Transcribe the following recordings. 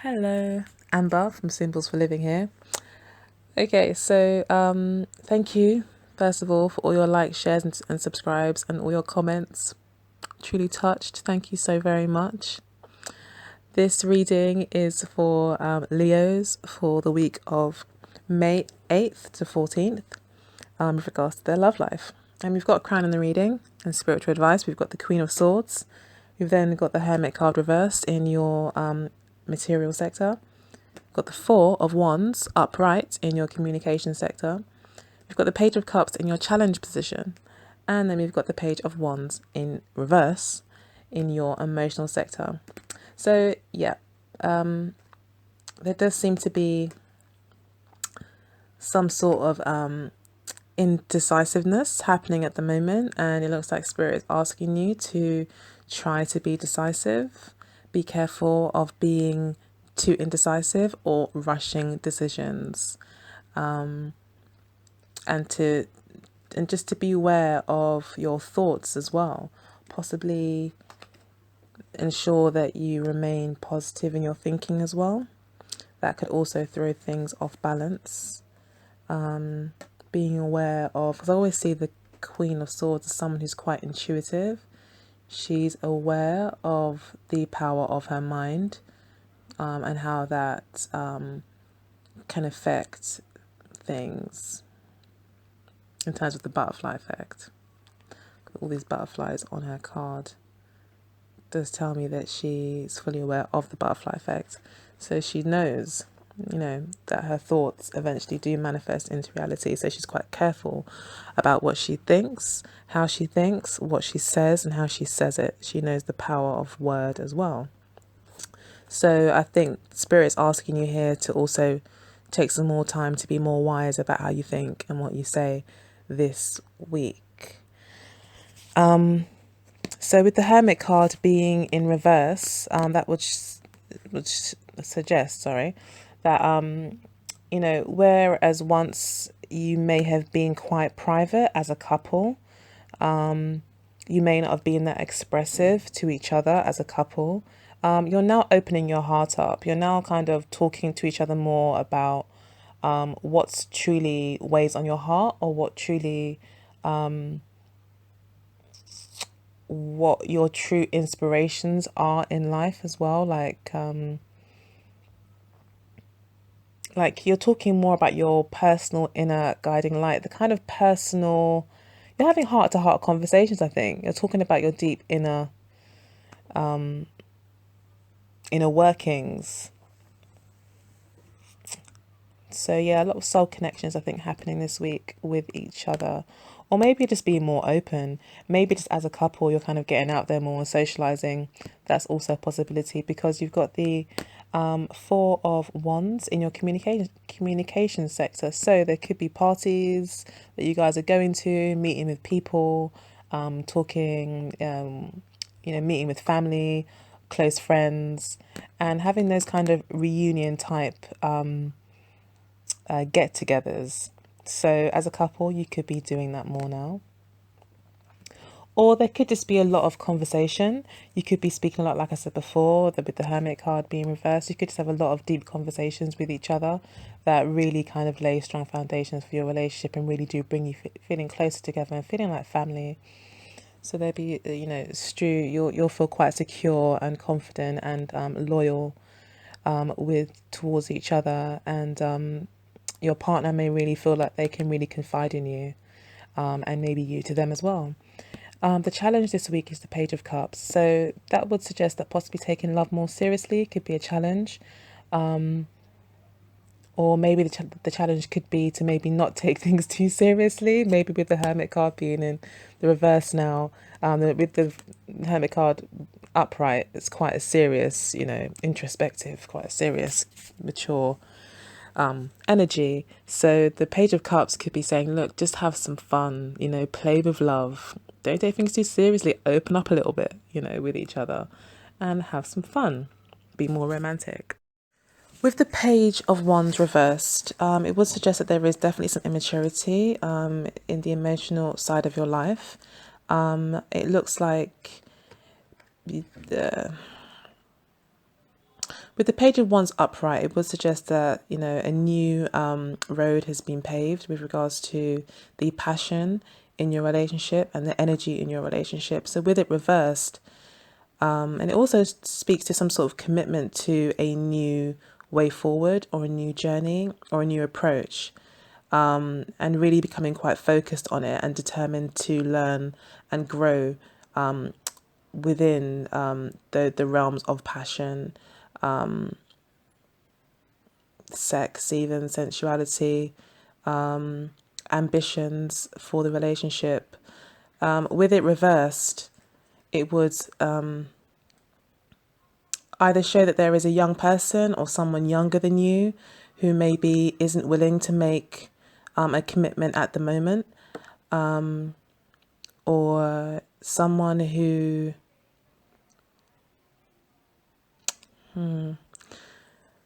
Hello, Amber from Symbols for Living here. Okay, so thank you first of all for all your likes, shares, and subscribes, and all your comments. Truly touched. Thank you so very much. This reading is for Leos for the week of May 8th to 14th with regards to their love life. And we've got a crown in the reading and spiritual advice. We've got the Queen of Swords. We've then got the Hermit card reversed in your material sector. We've got the Four of Wands upright in your communication sector. We've got the Page of Cups in your challenge position. And then we've got the Page of Wands in reverse in your emotional sector. So, yeah, there does seem to be some sort of indecisiveness happening at the moment. And it looks like Spirit is asking you to try to be decisive. Be careful of being too indecisive or rushing decisions, and just to be aware of your thoughts as well. Possibly ensure that you remain positive in your thinking as well. That could also throw things off balance. Being aware of, because I always see the Queen of Swords as someone who's quite intuitive. She's aware of the power of her mind, and how that can affect things in terms of the butterfly effect. All these butterflies on her card does tell me that she's fully aware of the butterfly effect. So she knows, that her thoughts eventually do manifest into reality. So she's quite careful about what she thinks, how she thinks, what she says, and how she says it. She knows the power of word as well. So I think Spirit's asking you here to also take some more time to be more wise about how you think and what you say this week. So with the Hermit card being in reverse, that would suggest, that whereas once you may have been quite private as a couple, you may not have been that expressive to each other as a couple. You're now opening your heart up. You're now kind of talking to each other more about what's truly weighs on your heart, or what truly what your true inspirations are in life as well. Like you're talking more about your personal inner guiding light, the kind of personal, you're having heart to heart conversations. I think you're talking about your deep inner workings. So yeah, a lot of soul connections I think happening this week with each other. Or maybe just being more open. Maybe just as a couple you're kind of getting out there more and socializing. That's also a possibility, because you've got the Four of Wands in your communication sector. So there could be parties that you guys are going to, meeting with people, talking, meeting with family, close friends, and having those kind of reunion type get-togethers. So as a couple, you could be doing that more now. Or there could just be a lot of conversation. You could be speaking a lot, like I said before, with the Hermit card being reversed. You could just have a lot of deep conversations with each other that really kind of lay strong foundations for your relationship and really do bring you feeling closer together and feeling like family. So there'll be, you'll feel quite secure and confident and loyal towards each other, and your partner may really feel like they can really confide in you, and maybe you to them as well. The challenge this week is the Page of Cups. So that would suggest that possibly taking love more seriously could be a challenge. Or maybe the challenge could be to maybe not take things too seriously. Maybe with the Hermit card being in the reverse now, with the Hermit card upright, it's quite a serious, introspective, quite a serious, mature energy. So the Page of Cups could be saying, look, just have some fun, play with love. Don't take things too seriously. Open up a little bit, with each other and have some fun. Be more romantic. With the Page of Wands reversed, it would suggest that there is definitely some immaturity in the emotional side of your life. It looks like with With the Page of Wands upright, it would suggest that, a new road has been paved with regards to the passion in your relationship and the energy in your relationship. So with it reversed, and it also speaks to some sort of commitment to a new way forward or a new journey or a new approach, and really becoming quite focused on it and determined to learn and grow within the realms of passion, sex, even sensuality, ambitions for the relationship. With it reversed, it would either show that there is a young person or someone younger than you who maybe isn't willing to make a commitment at the moment, or someone who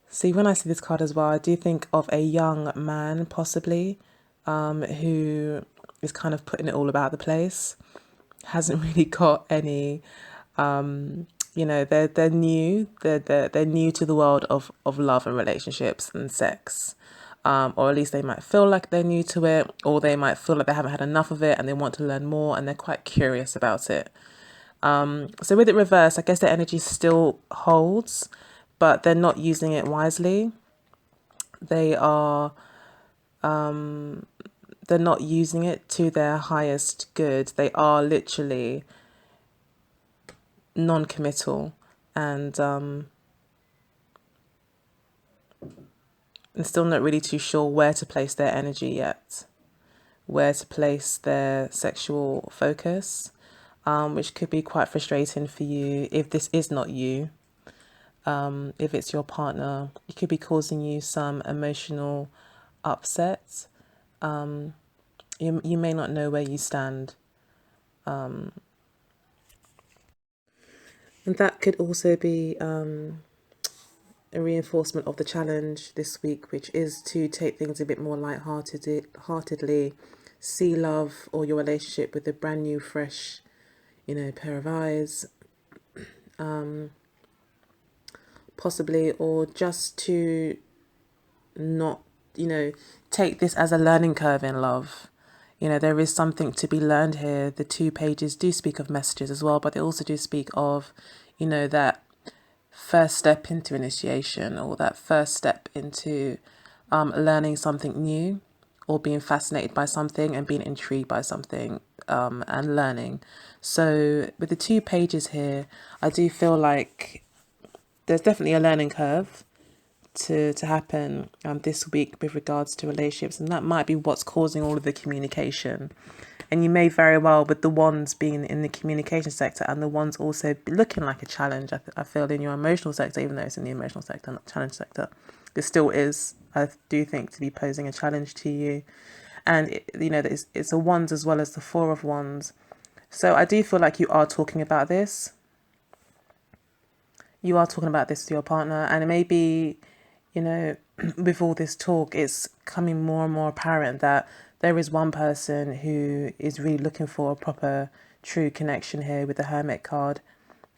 see, when I see this card as well, I do think of a young man possibly, who is kind of putting it all about the place, hasn't really got any, they're new, they're new to the world of love and relationships and sex, or at least they might feel like they're new to it, or they might feel like they haven't had enough of it and they want to learn more and they're quite curious about it. So with it reversed, I guess the energy still holds, but they're not using it wisely. They are, they're not using it to their highest good. They are literally non-committal and still not really too sure where to place their energy yet, where to place their sexual focus, which could be quite frustrating for you if this is not you. If it's your partner, it could be causing you some emotional upset. You may not know where you stand. And that could also be a reinforcement of the challenge this week, which is to take things a bit more lightheartedly, see love or your relationship with a brand new, fresh, pair of eyes, possibly, or just to not, take this as a learning curve in love. There is something to be learned here. The 2 pages do speak of messages as well, but they also do speak of, that first step into initiation, or that first step into learning something new, or being fascinated by something and being intrigued by something, and learning. So with the 2 pages here, I do feel like there's definitely a learning curve to happen this week with regards to relationships, and that might be what's causing all of the communication. And you may very well, with the wands being in the communication sector and the wands also looking like a challenge, I feel in your emotional sector, even though it's in the emotional sector, not challenge sector, it still is, I do think, to be posing a challenge to you. And it's a wands as well as the 4 of wands. So I do feel like you are talking about this. You are talking about this to your partner, and it may be, with all this talk, it's coming more and more apparent that there is one person who is really looking for a proper, true connection here, with the Hermit card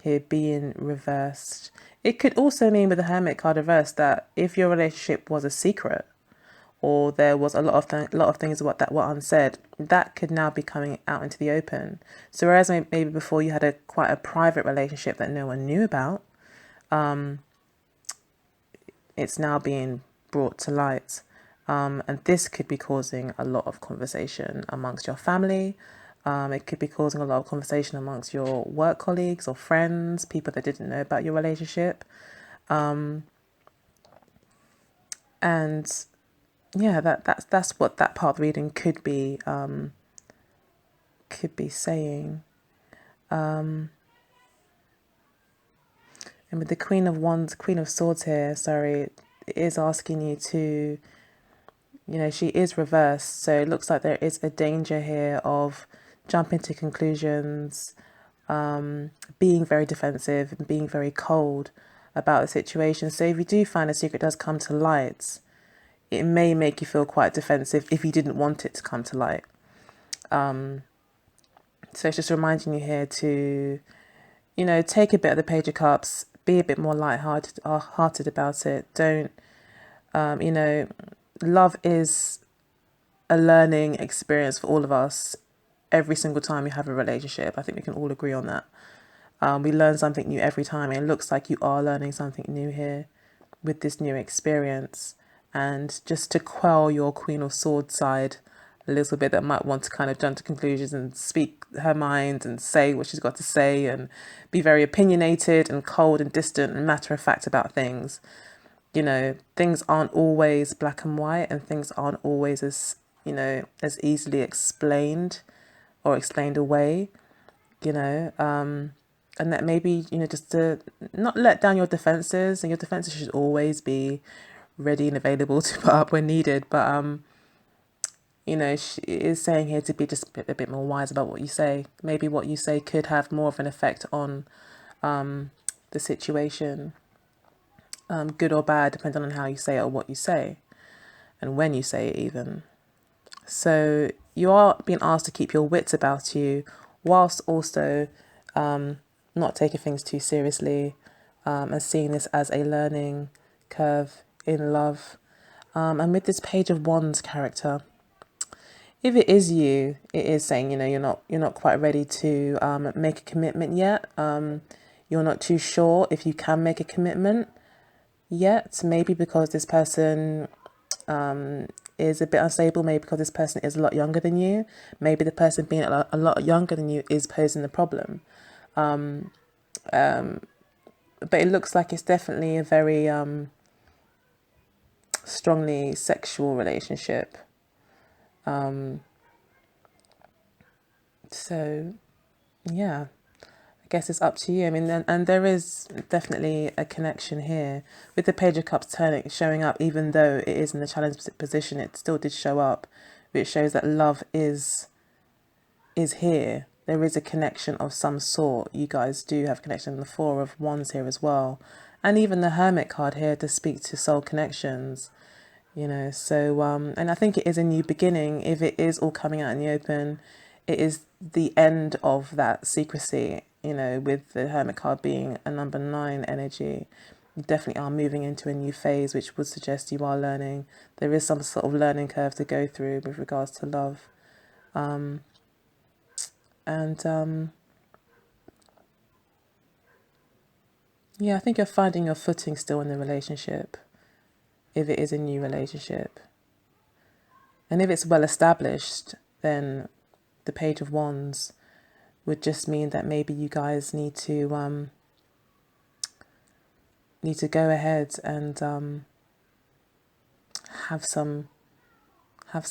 here being reversed. It could also mean, with the Hermit card reversed, that if your relationship was a secret, or there was a lot of things what unsaid, that could now be coming out into the open. So whereas maybe before you had quite a private relationship that no one knew about, it's now being brought to light. And this could be causing a lot of conversation amongst your family. It could be causing a lot of conversation amongst your work colleagues or friends, people that didn't know about your relationship. And yeah, that's what that part of the reading could be saying. And with the Queen of Swords here, sorry, it is asking you to, she is reversed. So it looks like there is a danger here of jumping to conclusions, being very defensive and being very cold about the situation. So if you do find a secret does come to light, it may make you feel quite defensive if you didn't want it to come to light. So it's just reminding you here to, take a bit of the Page of Cups, be a bit more hearted about it. Don't, you know, love is a learning experience for all of us every single time you have a relationship. I think we can all agree on that. We learn something new every time, and it looks like you are learning something new here with this new experience. And just to quell your Queen of Swords side a little bit, that might want to kind of jump to conclusions and speak her mind and say what she's got to say and be very opinionated and cold and distant and matter of fact about things. You know, things aren't always black and white, and things aren't always as, you know, as easily explained or explained away, you know, and that maybe, you know, just to not let down your defenses, and your defenses should always be ready and available to put up when needed. But, you know, she is saying here to be just a bit more wise about what you say. Maybe what you say could have more of an effect on the situation, good or bad, depending on how you say it or what you say and when you say it even. So you are being asked to keep your wits about you, whilst also not taking things too seriously, and seeing this as a learning curve in love. And with this Page of Wands character, if it is you, it is saying, you know, you're not quite ready to make a commitment yet. You're not too sure if you can make a commitment yet. Maybe because this person is a bit unstable. Maybe because this person is a lot younger than you. Maybe the person being a lot younger than you is posing the problem. But it looks like it's definitely a very strongly sexual relationship. So yeah, I guess it's up to you. I mean, and there is definitely a connection here with the Page of Cups showing up. Even though it is in the challenge position, it still did show up, which shows that love is here. There is a connection of some sort. You guys do have connection. The Four of Wands here as well, and even the Hermit card here to speak to soul connections. You know, so and I think it is a new beginning. If it is all coming out in the open, it is the end of that secrecy. You know, with the Hermit card being a number 9 energy, you definitely are moving into a new phase, which would suggest you are learning. There is some sort of learning curve to go through with regards to love. Yeah, I think you're finding your footing still in the relationship, if it is a new relationship. And if it's well established, then the Page of Wands would just mean that maybe you guys need to go ahead and have some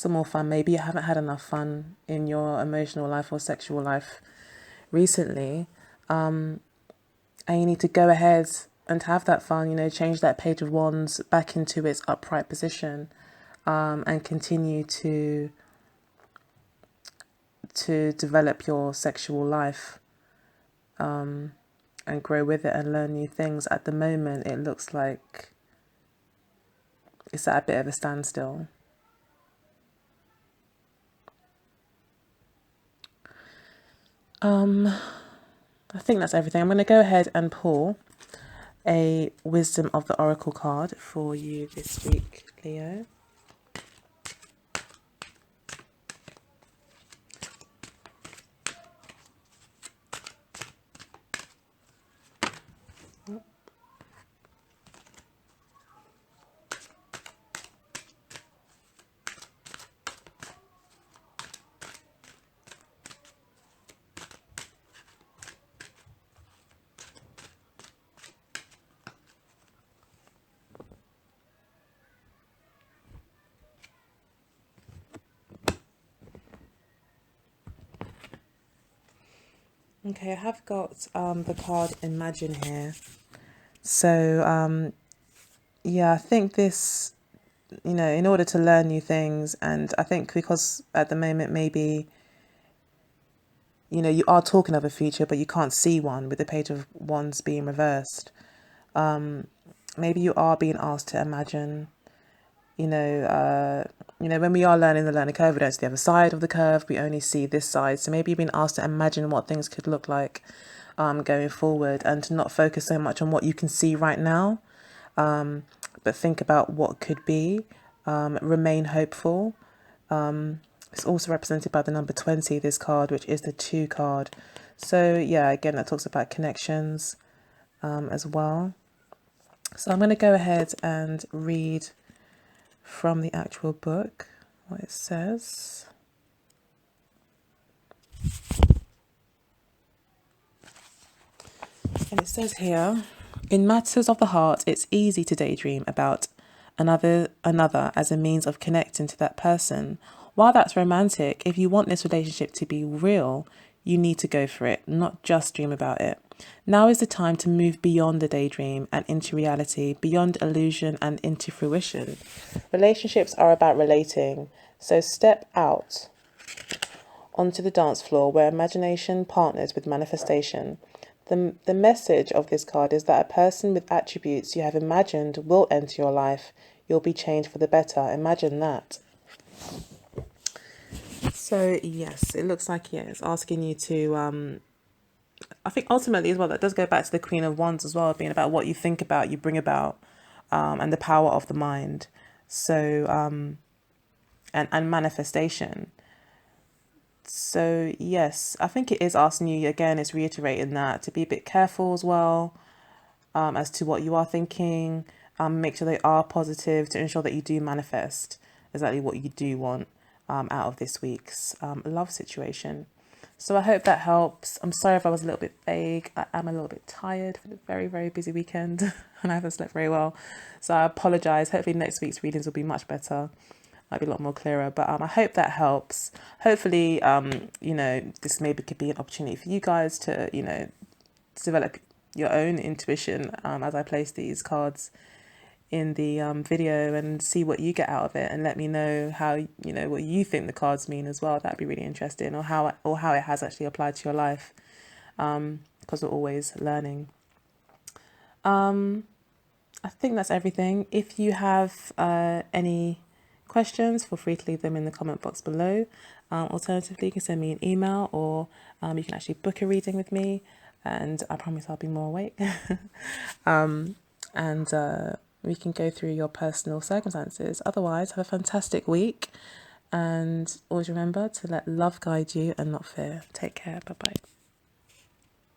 more fun. Maybe you haven't had enough fun in your emotional life or sexual life recently, and you need to go ahead and have that fun. You know, change that Page of Wands back into its upright position, and continue to develop your sexual life, and grow with it and learn new things. At the moment, it looks like it's at a bit of a standstill. I think that's everything. I'm going to go ahead and pull a Wisdom of the Oracle card for you this week, Leo. Okay, I have got the card Imagine here. So, yeah, I think this, you know, in order to learn new things, and I think because at the moment maybe, you know, you are talking of a future, but you can't see one with the Page of Wands being reversed. Maybe you are being asked to imagine, you know, when we are learning the learning curve, we don't see the other side of the curve. We only see this side. So maybe you've been asked to imagine what things could look like going forward, and to not focus so much on what you can see right now, but think about what could be. Remain hopeful. It's also represented by the number 20, this card, which is the 2 card. So yeah, again, that talks about connections as well. So I'm going to go ahead and read from the actual book what it says. And it says here, in matters of the heart, it's easy to daydream about another as a means of connecting to that person. While that's romantic, if you want this relationship to be real, you need to go for it, not just dream about it. Now is the time to move beyond the daydream and into reality, beyond illusion and into fruition. Relationships are about relating, so step out onto the dance floor where imagination partners with manifestation. The message of this card is that a person with attributes you have imagined will enter your life. You'll be changed for the better. Imagine that. So yes, it looks like, yeah, it's asking you to, I think ultimately as well, that does go back to the Queen of Wands as well, being about what you think about, you bring about, and the power of the mind. So, and manifestation. So yes, I think it is asking you, again, it's reiterating that to be a bit careful as well, as to what you are thinking. Make sure they are positive to ensure that you do manifest exactly what you do want out of this week's love situation. So I hope that helps. I'm sorry if I was a little bit vague. I am a little bit tired for a very, very busy weekend and I haven't slept very well. So I apologise. Hopefully next week's readings will be much better. Might be a lot more clearer, but I hope that helps. Hopefully, this maybe could be an opportunity for you guys to, to develop your own intuition as I place these cards in the video and see what you get out of it, and let me know how, what you think the cards mean as well. That'd be really interesting, or how it has actually applied to your life, because we're always learning. I think that's everything. If you have any questions, feel free to leave them in the comment box below. Alternatively, you can send me an email, or you can actually book a reading with me, and I promise I'll be more awake. And we can go through your personal circumstances. Otherwise, have a fantastic week, and always remember to let love guide you and not fear. Take care. Bye bye.